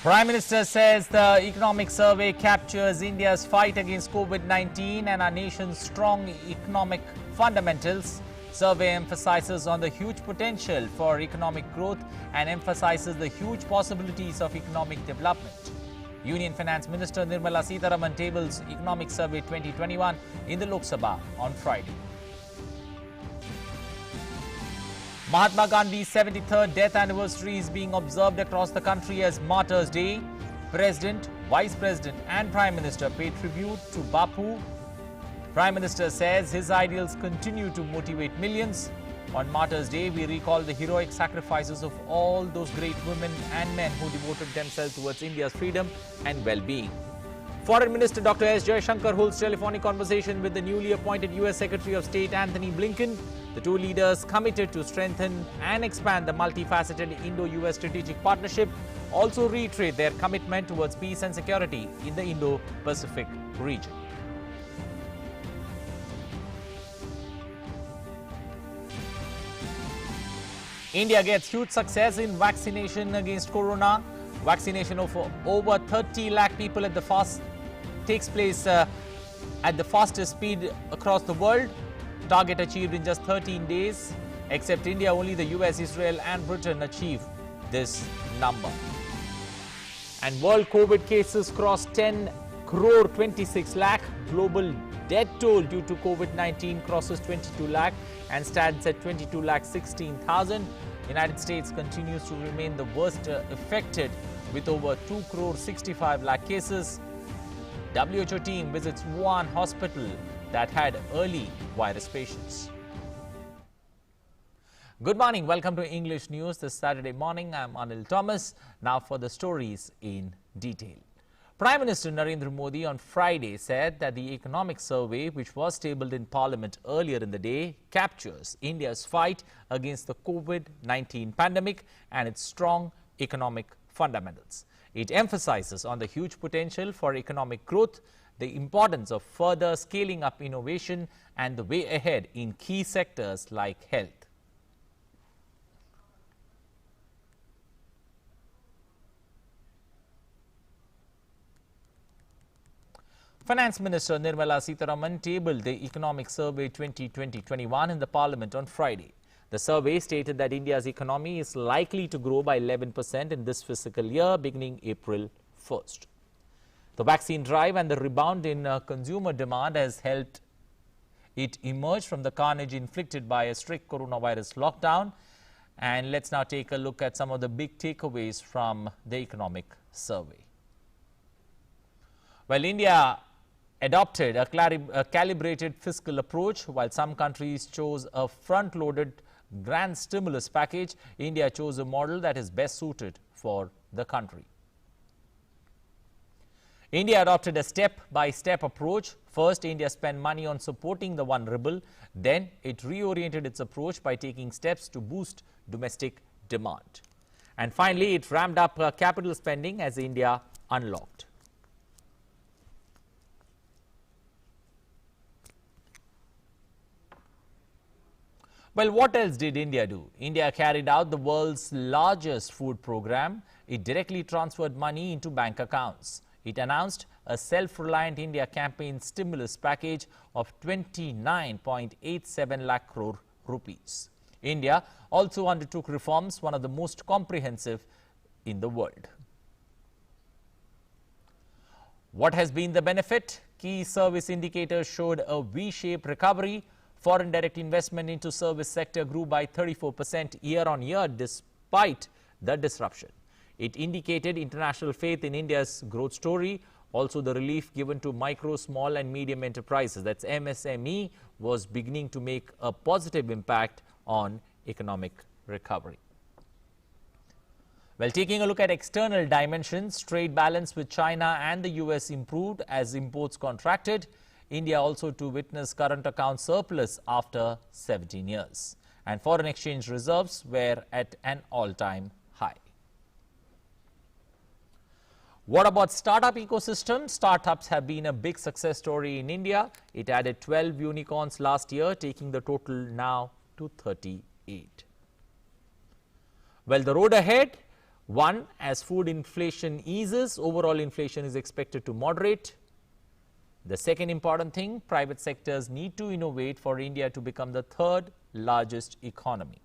Prime Minister says the economic survey captures India's fight against COVID-19 and our nation's strong economic fundamentals. Survey emphasizes on the huge potential for economic growth and emphasizes the huge possibilities of economic development. Union Finance Minister Nirmala Sitharaman tables Economic Survey 2021 in the Lok Sabha on Friday. Mahatma Gandhi's 73rd death anniversary is being observed across the country as Martyrs' Day. President, Vice President and Prime Minister pay tribute to Bapu. Prime Minister says his ideals continue to motivate millions. On Martyrs' Day, we recall the heroic sacrifices of all those great women and men who devoted themselves towards India's freedom and well-being. Foreign Minister Dr. S. Jaishankar holds telephonic conversation with the newly appointed US Secretary of State Anthony Blinken. The two leaders committed to strengthen and expand the multifaceted Indo-US strategic partnership, also reiterate their commitment towards peace and security in the Indo-Pacific region. India gets huge success in vaccination against corona. Vaccination of over 30 lakh people takes place at the fastest speed across the world. Target achieved in just 13 days. Except India, only the US, Israel and Britain achieved this number. And world COVID cases crossed 10 crore 26 lakh. Global death toll due to COVID-19 crosses 22 lakh and stands at 22 lakh 16,000. United States continues to remain the worst affected with over 2 crore 65 lakh cases. WHO team visits Wuhan hospital that had early virus patients. Good morning. Welcome to English News this Saturday morning. I'm Anil Thomas. Now for the stories in detail. Prime Minister Narendra Modi on Friday said that the economic survey, which was tabled in Parliament earlier in the day, captures India's fight against the COVID-19 pandemic and its strong economic fundamentals. It emphasizes on the huge potential for economic growth, the importance of further scaling up innovation and the way ahead in key sectors like health. Finance Minister Nirmala Sitharaman tabled the Economic Survey 2020-21 in the Parliament on Friday. The survey stated that India's economy is likely to grow by 11% in this fiscal year beginning April 1st. The vaccine drive and the rebound in consumer demand has helped it emerge from the carnage inflicted by a strict coronavirus lockdown. And let's now take a look at some of the big takeaways from the economic survey. Well, India adopted a calibrated fiscal approach. While some countries chose a front-loaded grand stimulus package, India chose a model that is best suited for the country. India adopted a step-by-step approach. First, India spent money on supporting the vulnerable. Then, it reoriented its approach by taking steps to boost domestic demand. And finally, it ramped up capital spending as India unlocked. Well, what else did India do? India carried out the world's largest food program. It directly transferred money into bank accounts. It announced a self-reliant India campaign stimulus package of 29.87 lakh crore rupees. India also undertook reforms, one of the most comprehensive in the world. What has been the benefit? Key service indicators showed a V-shaped recovery. Foreign direct investment into service sector grew by 34% year-on-year despite the disruption. It indicated international faith in India's growth story. Also, the relief given to micro, small and medium enterprises, that's MSME, was beginning to make a positive impact on economic recovery. Well, taking a look at external dimensions, trade balance with China and the US improved as imports contracted. India also to witness current account surplus after 17 years. And foreign exchange reserves were at an all-time high. What about startup ecosystem? Startups have been a big success story in India. It added 12 unicorns last year, taking the total now to 38. Well, the road ahead, One, as food inflation eases, overall inflation is expected to moderate. The second important thing, private sectors need to innovate for India to become the third largest economy.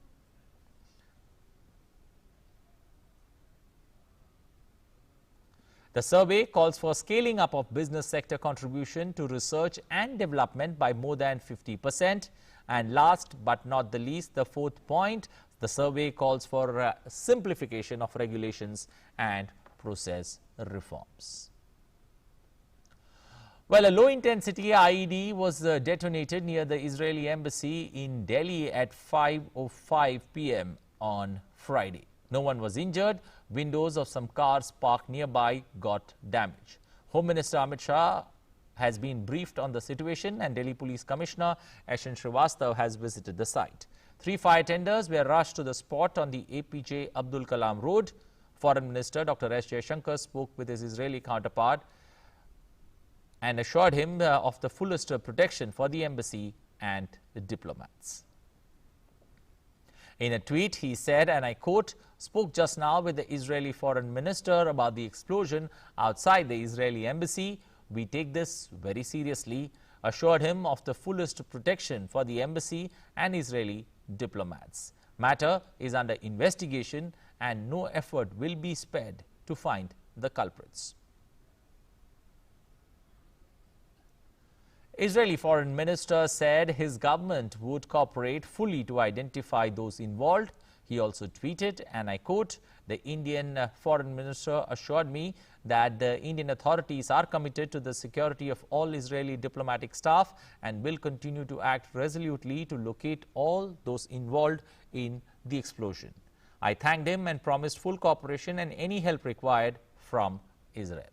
The survey calls for scaling up of business sector contribution to research and development by more than 50%. And last but not the least, the fourth point, the survey calls for simplification of regulations and process reforms. Well, a low-intensity IED was detonated near the Israeli embassy in Delhi at 5:05 p.m. on Friday. No one was injured. Windows of some cars parked nearby got damaged. Home Minister Amit Shah has been briefed on the situation, and Delhi Police Commissioner Ashin Srivastav has visited the site. 3 fire tenders were rushed to the spot on the APJ Abdul Kalam Road. Foreign Minister Dr. S. Jaishankar spoke with his Israeli counterpart and assured him of the fullest protection for the embassy and the diplomats. In a tweet, he said, and I quote, "Spoke just now with the Israeli foreign minister about the explosion outside the Israeli embassy. We take this very seriously. Assured him of the fullest protection for the embassy and Israeli diplomats. Matter is under investigation and no effort will be spared to find the culprits." Israeli foreign minister said his government would cooperate fully to identify those involved. He also tweeted, and I quote, "The Indian foreign minister assured me that the Indian authorities are committed to the security of all Israeli diplomatic staff and will continue to act resolutely to locate all those involved in the explosion. I thanked him and promised full cooperation and any help required from Israel."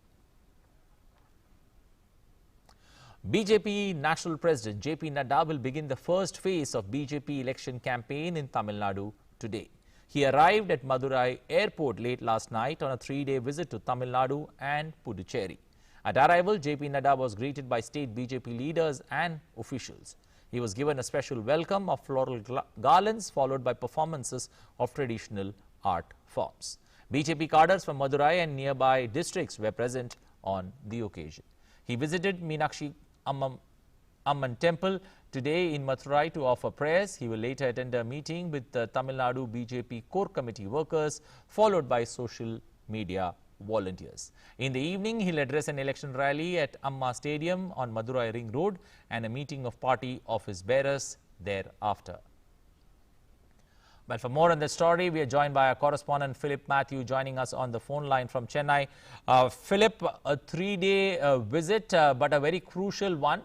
BJP National President JP Nadda will begin the first phase of BJP election campaign in Tamil Nadu today. He arrived at Madurai airport late last night on a 3-day visit to Tamil Nadu and Puducherry. At arrival, JP Nadda was greeted by state BJP leaders and officials. He was given a special welcome of floral garlands followed by performances of traditional art forms. BJP cadres from Madurai and nearby districts were present on the occasion. He visited Meenakshi Amman Temple today in Madurai to offer prayers. He will later attend a meeting with the Tamil Nadu BJP core committee workers, followed by social media volunteers. In the evening, he'll address an election rally at Amma Stadium on Madurai Ring Road and a meeting of party office bearers thereafter. But for more on the story, we are joined by our correspondent Philip Matthew joining us on the phone line from Chennai. Philip, a 3-day visit, but a very crucial one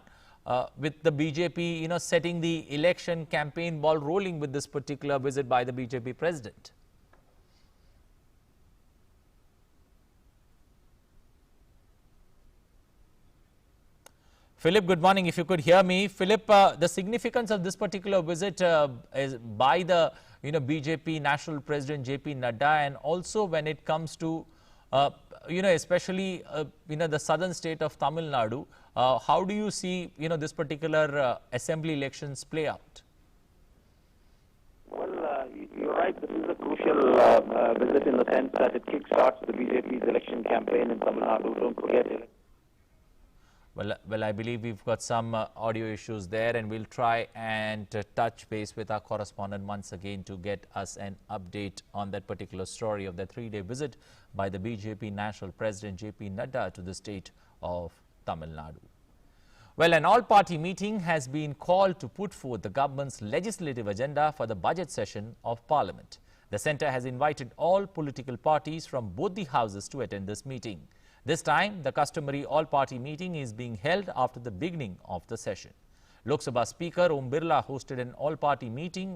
with the BJP, setting the election campaign ball rolling with this particular visit by the BJP president. Philip, good morning. If you could hear me. Philip, the significance of this particular visit is by the BJP National President JP Nadda, and also when it comes to especially the southern state of Tamil Nadu, how do you see this particular assembly elections play out? Well, you're right. This is a crucial visit in the sense that it kickstarts the BJP's election campaign in Tamil Nadu. Don't forget it. Well, I believe we've got some audio issues there, and we'll try and touch base with our correspondent once again to get us an update on that particular story of the 3-day visit by the BJP National President JP Nadda to the state of Tamil Nadu. Well, an all-party meeting has been called to put forth the government's legislative agenda for the budget session of Parliament. The centre has invited all political parties from both the houses to attend this meeting. This time, the customary all-party meeting is being held after the beginning of the session. Lok Sabha Speaker Om Birla hosted an all-party meeting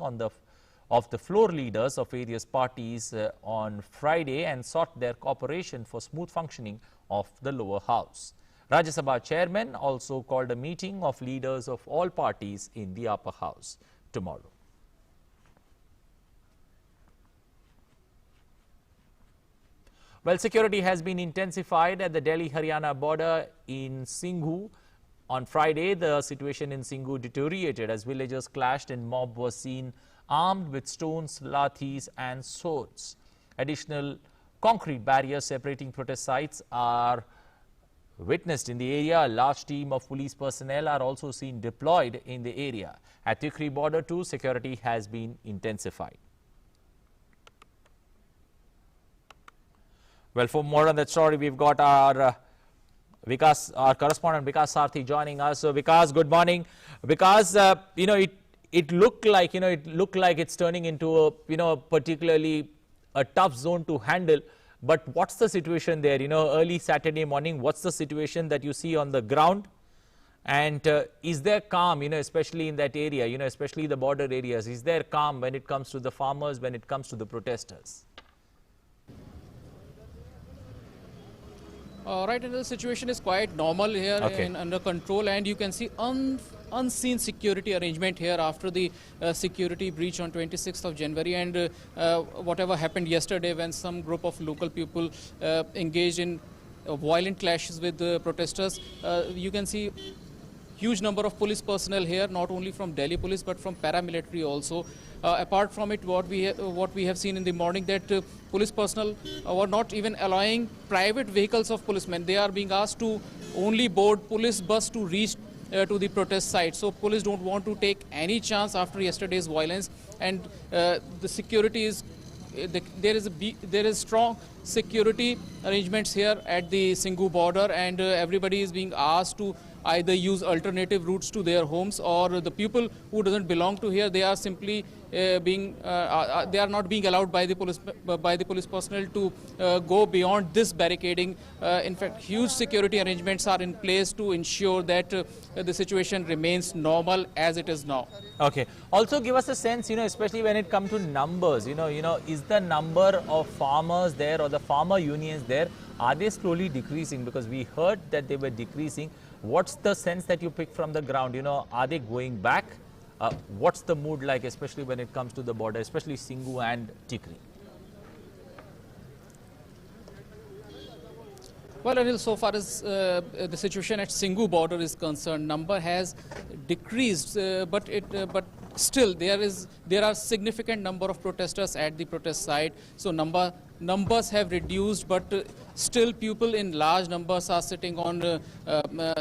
of the floor leaders of various parties on Friday and sought their cooperation for smooth functioning of the lower house. Rajya Sabha chairman also called a meeting of leaders of all parties in the upper house tomorrow. Well, security has been intensified at the Delhi-Haryana border in Singhu. On Friday, the situation in Singhu deteriorated as villagers clashed and mob was seen armed with stones, lathis and swords. Additional concrete barriers separating protest sites are witnessed in the area. A large team of police personnel are also seen deployed in the area. At Tikri border too, security has been intensified. Well, for more on that story, we've got our our correspondent Vikas Sarthi joining us. So, Vikas, good morning. Vikas, it looked like it's turning into a particularly a tough zone to handle. But what's the situation there? Early Saturday morning, what's the situation that you see on the ground? And is there calm, especially in that area, especially the border areas? Is there calm when it comes to the farmers, when it comes to the protesters? Right, and the situation is quite normal here and under control, and you can see unseen security arrangement here after the security breach on 26th of January and whatever happened yesterday when some group of local people engaged in violent clashes with the protesters. You can see huge number of police personnel here, not only from Delhi police but from paramilitary also. Apart from it, what we have seen in the morning, that police personnel were not even allowing private vehicles of policemen. They are being asked to only board police bus to reach to the protest site. So police don't want to take any chance after yesterday's violence, and the security is there is strong security arrangements here at the Singhu border, and everybody is being asked to either use alternative routes to their homes, or the people who doesn't belong to here, they are simply they are not being allowed by the police personnel to go beyond this barricading. In fact, huge security arrangements are in place to ensure that the situation remains normal as it is now. Okay. Also, give us a sense, especially when it comes to numbers. Is the number of farmers there or the farmer unions there, are they slowly decreasing? Because we heard that they were decreasing. What's the sense that you pick from the ground? Are they going back? What's the mood like, especially when it comes to the border, especially Singhu and Tikri? Well, Anil, so far as the situation at Singhu border is concerned, number has decreased, but still there are significant number of protesters at the protest site. So numbers have reduced, but still people in large numbers are sitting on at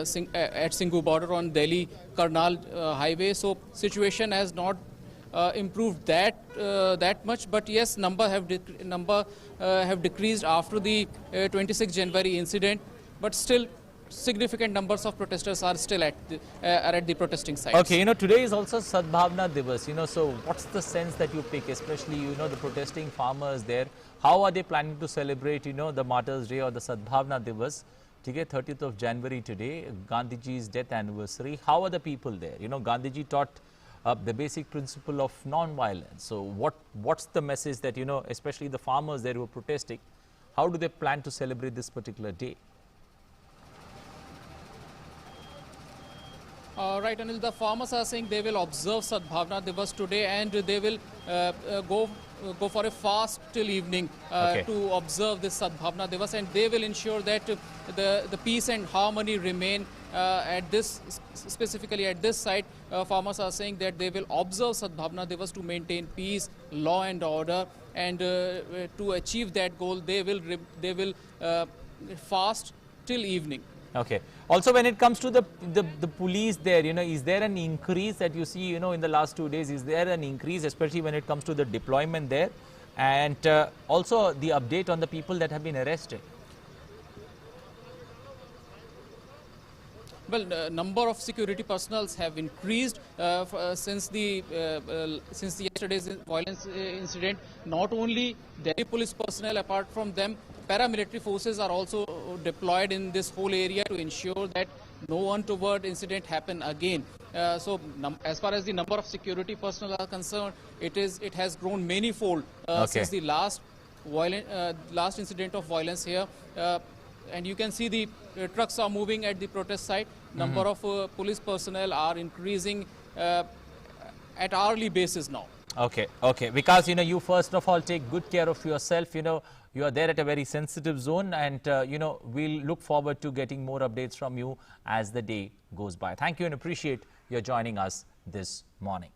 Singhu border on Delhi Karnal highway. So situation has not improved that much, but yes, number have decreased after the 26 January incident, but still significant numbers of protesters are still at the protesting sites. Okay, today is also Sadbhavna Divas, so what's the sense that you pick, especially, the protesting farmers there? How are they planning to celebrate, the Martyrs' Day or the Sadbhavna Divas? 30th of January today, Gandhiji's death anniversary. How are the people there? Gandhiji taught the basic principle of non-violence. So what's the message that, especially the farmers there who are protesting, how do they plan to celebrate this particular day? Right, Anil, the farmers are saying they will observe Sadbhavna Divas today, and they will go for a fast till evening to observe this Sadbhavna Divas, and they will ensure that the peace and harmony remain at this, specifically at this site. Farmers are saying that they will observe Sadbhavna Divas to maintain peace, law and order, and to achieve that goal they will fast till evening. Okay. Also, when it comes to the police there, is there an increase that you see, in the last 2 days? Is there an increase, especially when it comes to the deployment there? And also the update on the people that have been arrested? Well, number of security personnel have increased since the yesterday's violence incident. Not only Delhi police personnel, apart from them, paramilitary forces are also deployed in this whole area to ensure that no untoward incident happen again. So, as far as the number of security personnel are concerned, it has grown manifold since the last incident of violence here. And you can see the trucks are moving at the protest site. Number of police personnel are increasing at hourly basis now. Okay, okay. Because, you first of all take good care of yourself. You are there at a very sensitive zone, and, we'll look forward to getting more updates from you as the day goes by. Thank you and appreciate your joining us this morning.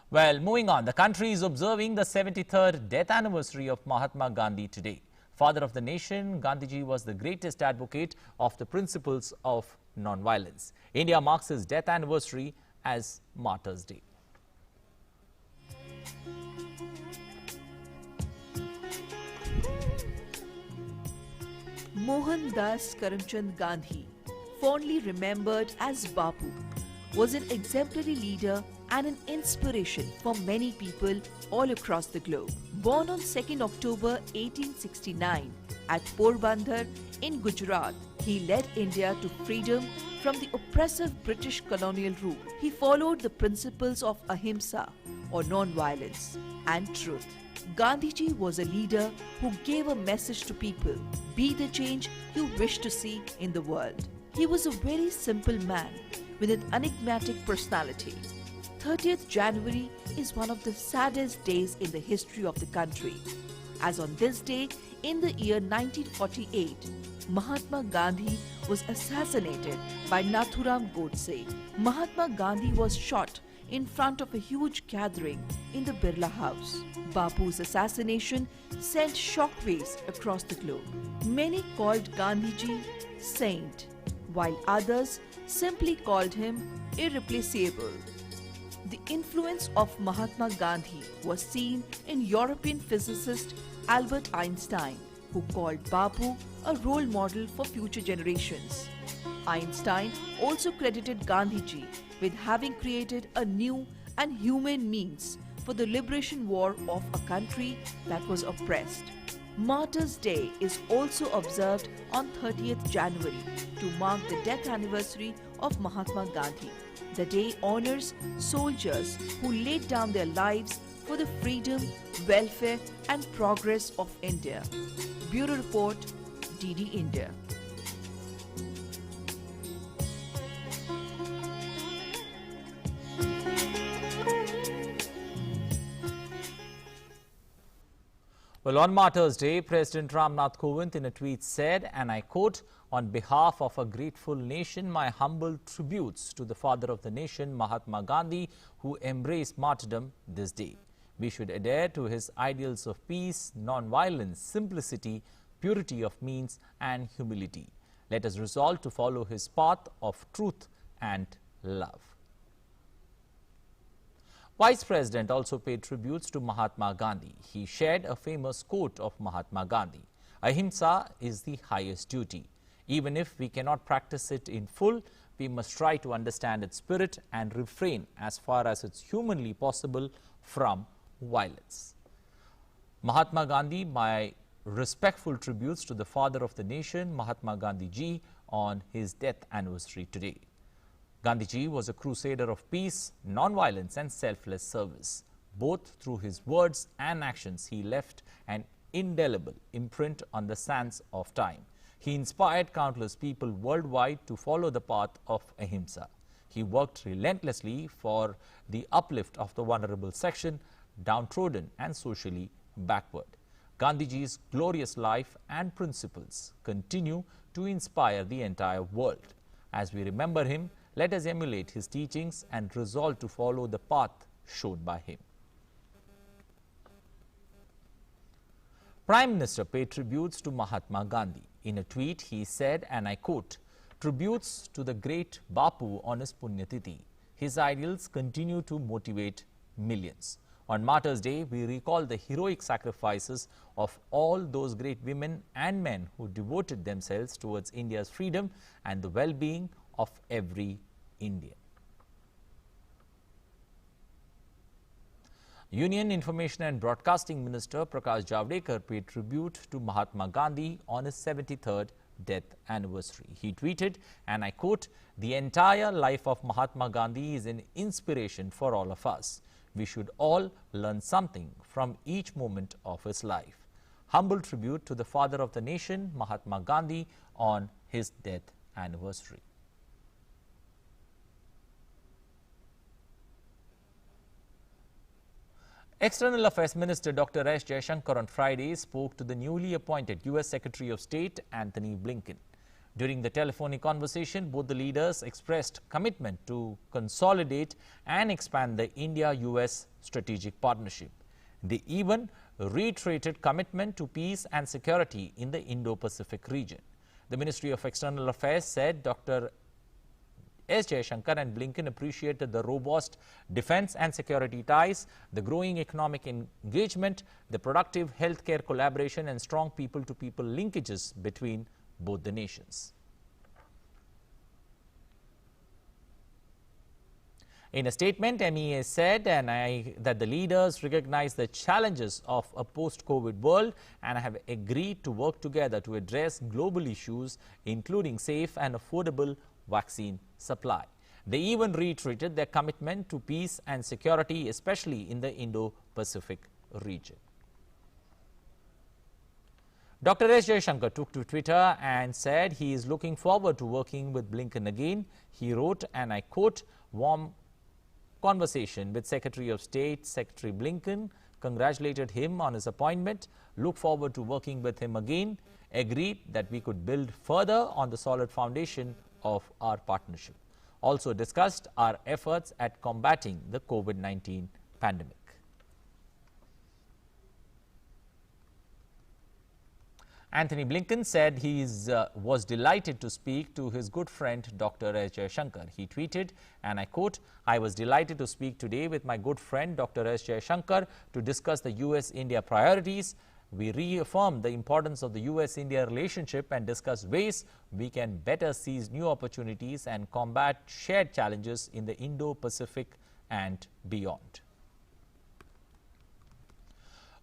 Well, moving on, the country is observing the 73rd death anniversary of Mahatma Gandhi today. Father of the nation, Gandhiji was the greatest advocate of the principles of non-violence. India marks his death anniversary as Martyrs' Day. Mohandas Karamchand Gandhi, fondly remembered as Bapu, was an exemplary leader and an inspiration for many people all across the globe. Born on 2nd October 1869 at Porbandar in Gujarat, he led India to freedom from the oppressive British colonial rule. He followed the principles of ahimsa or non-violence and truth. Gandhiji was a leader who gave a message to people: be the change you wish to see in the world. He was a very simple man with an enigmatic personality. 30th January is one of the saddest days in the history of the country, as on this day in the year 1948, Mahatma Gandhi was assassinated by Nathuram Godse. Mahatma Gandhi was shot in front of a huge gathering in the Birla House. Bapu's assassination sent shockwaves across the globe. Many called Gandhiji saint, while others simply called him irreplaceable. The influence of Mahatma Gandhi was seen in European physicist Albert Einstein, who called Bapu a role model for future generations. Einstein also credited Gandhiji with having created a new and humane means for the liberation war of a country that was oppressed. Martyrs' Day is also observed on 30th January to mark the death anniversary of Mahatma Gandhi. The day honors soldiers who laid down their lives for the freedom, welfare and progress of India. Bureau Report, DD India. Well, on Martyrs' Day, President Ram Nath Kovind in a tweet said, and I quote, "On behalf of a grateful nation, my humble tributes to the father of the nation, Mahatma Gandhi, who embraced martyrdom this day. We should adhere to his ideals of peace, non-violence, simplicity, purity of means and humility. Let us resolve to follow his path of truth and love." Vice President also paid tributes to Mahatma Gandhi. He shared a famous quote of Mahatma Gandhi: "Ahimsa is the highest duty. Even if we cannot practice it in full, we must try to understand its spirit and refrain as far as it's humanly possible from violence." Mahatma Gandhi, my respectful tributes to the father of the nation, Mahatma Gandhi ji, on his death anniversary today. Gandhiji was a crusader of peace, non-violence and selfless service. Both through his words and actions, he left an indelible imprint on the sands of time. He inspired countless people worldwide to follow the path of ahimsa. He worked relentlessly for the uplift of the vulnerable section, downtrodden and socially backward. Gandhiji's glorious life and principles continue to inspire the entire world. As we remember him, let us emulate his teachings and resolve to follow the path shown by him. Prime Minister paid tributes to Mahatma Gandhi. In a tweet, he said, and I quote, "Tributes to the great Bapu on his Punyatiti. His ideals continue to motivate millions. On Martyrs' Day, we recall the heroic sacrifices of all those great women and men who devoted themselves towards India's freedom and the well-being of every Indian." Union Information and Broadcasting Minister Prakash Javadekar paid tribute to Mahatma Gandhi on his 73rd death anniversary. He tweeted, and I quote, "The entire life of Mahatma Gandhi is an inspiration for all of us. We should all learn something from each moment of his life. Humble tribute to the father of the nation, Mahatma Gandhi, on his death anniversary." External Affairs Minister Dr. S. Jaishankar on Friday spoke to the newly appointed U.S. Secretary of State Antony Blinken. During the telephonic conversation, both the leaders expressed commitment to consolidate and expand the India-US strategic partnership. They even reiterated commitment to peace and security in the Indo-Pacific region. The Ministry of External Affairs said Dr. S. Jaishankar and Blinken appreciated the robust defense and security ties, the growing economic engagement, the productive healthcare collaboration and strong people-to-people linkages between both the nations. In a statement, MEA said that the leaders recognize the challenges of a post-COVID world and have agreed to work together to address global issues, including safe and affordable vaccine supply. They even reiterated their commitment to peace and security, especially in the Indo-Pacific region. Dr. S. Jaishankar took to Twitter and said he is looking forward to working with Blinken again. He wrote, and I quote, "Warm conversation with Secretary of State, Secretary Blinken, congratulated him on his appointment, look forward to working with him again, agreed that we could build further on the solid foundation of our partnership. Also discussed our efforts at combating the COVID-19 pandemic." Anthony Blinken said he was delighted to speak to his good friend Dr. S. Jaishankar. He tweeted, and I quote, "I was delighted to speak today with my good friend Dr. S. Jaishankar to discuss the US-India priorities. We reaffirmed the importance of the US-India relationship and discussed ways we can better seize new opportunities and combat shared challenges in the Indo-Pacific and beyond."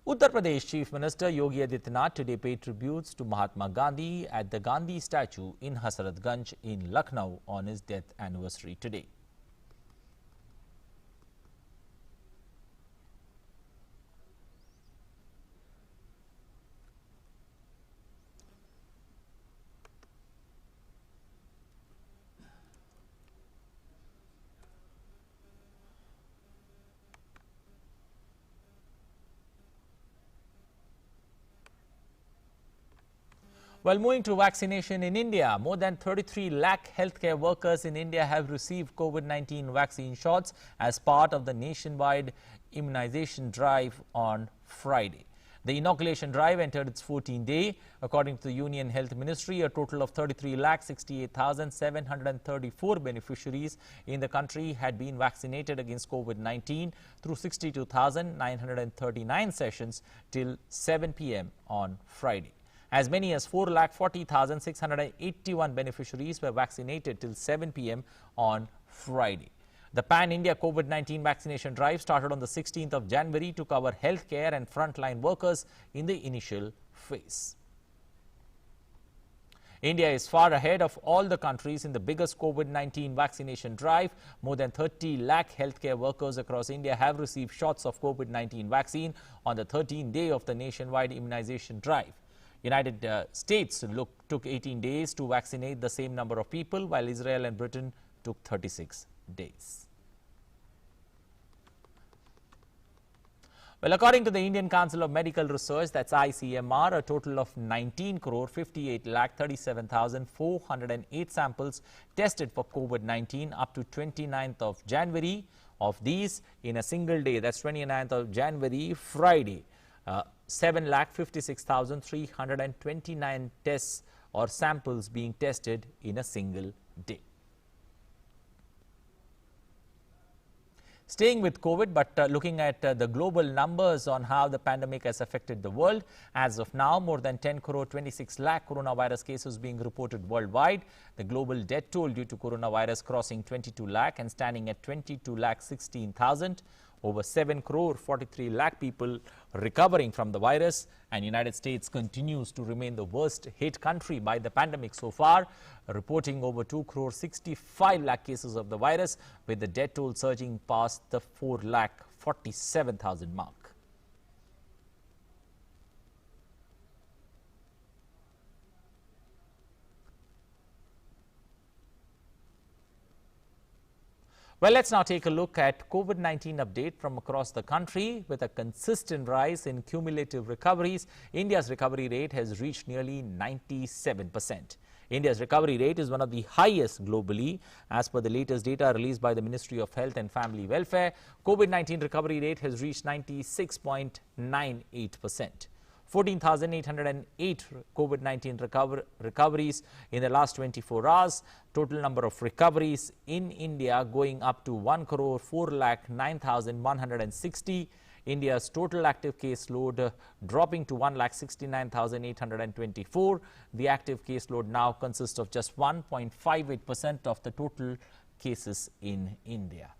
Uttar Pradesh Chief Minister Yogi Adityanath today paid tributes to Mahatma Gandhi at the Gandhi statue in Hasratganj in Lucknow on his death anniversary today. Well, moving to vaccination in India, more than 33 lakh healthcare workers in India have received COVID-19 vaccine shots as part of the nationwide immunization drive on Friday. The inoculation drive entered its 14th day. According to the Union Health Ministry, a total of 33,68,734 beneficiaries in the country had been vaccinated against COVID-19 through 62,939 sessions till 7 p.m. on Friday. As many as 4,40,681 beneficiaries were vaccinated till 7 p.m. on Friday. The Pan-India COVID-19 vaccination drive started on the 16th of January to cover healthcare and frontline workers in the initial phase. India is far ahead of all the countries in the biggest COVID-19 vaccination drive. More than 30 lakh healthcare workers across India have received shots of COVID-19 vaccine on the 13th day of the nationwide immunization drive. United States took 18 days to vaccinate the same number of people, while Israel and Britain took 36 days. Well, according to the Indian Council of Medical Research, that's ICMR, a total of 19 crore 58 lakh 37,408 samples tested for COVID-19 up to 29th of January. Of these, in a single day, that's 29th of January, Friday, 7,56,329 tests or samples being tested in a single day. Staying with COVID, but looking at the global numbers on how the pandemic has affected the world. As of now, more than 10 crore 26 lakh coronavirus cases being reported worldwide. The global death toll due to coronavirus crossing 22 lakh and standing at 22 lakh 16,000. Over 7 crore 43 lakh people recovering from the virus, and United States continues to remain the worst hit country by the pandemic so far, reporting over 2 crore 65 lakh cases of the virus, with the death toll surging past the 4 lakh 47,000 mark. Well, let's now take a look at COVID-19 update from across the country. With a consistent rise in cumulative recoveries, India's recovery rate has reached nearly 97%. India's recovery rate is one of the highest globally. As per the latest data released by the Ministry of Health and Family Welfare, COVID-19 recovery rate has reached 96.98%. 14,808 COVID-19 recoveries in the last 24 hours. Total number of recoveries in India going up to 1,04,09,160. India's total active case load dropping to 1,69,824. The active case load now consists of just 1.58% of the total cases in India.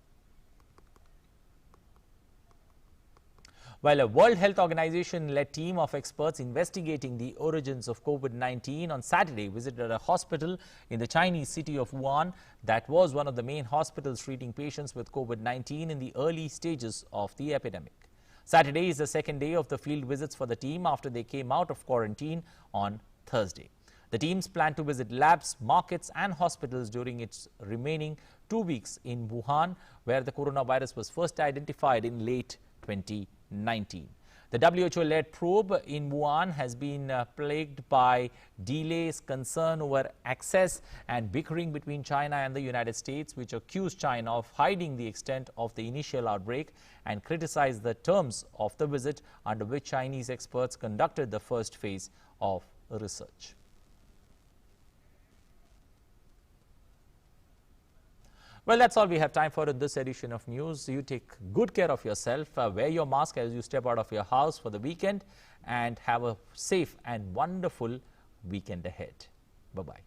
While a World Health Organization-led team of experts investigating the origins of COVID-19 on Saturday visited a hospital in the Chinese city of Wuhan that was one of the main hospitals treating patients with COVID-19 in the early stages of the epidemic. Saturday is the second day of the field visits for the team after they came out of quarantine on Thursday. The teams plan to visit labs, markets and hospitals during its remaining 2 weeks in Wuhan, where the coronavirus was first identified in late 2019. The WHO-led probe in Wuhan has been plagued by delays, concern over access and bickering between China and the United States, which accused China of hiding the extent of the initial outbreak and criticized the terms of the visit under which Chinese experts conducted the first phase of research. Well, that's all we have time for in this edition of news. You take good care of yourself, wear your mask as you step out of your house for the weekend, and have a safe and wonderful weekend ahead. Bye-bye.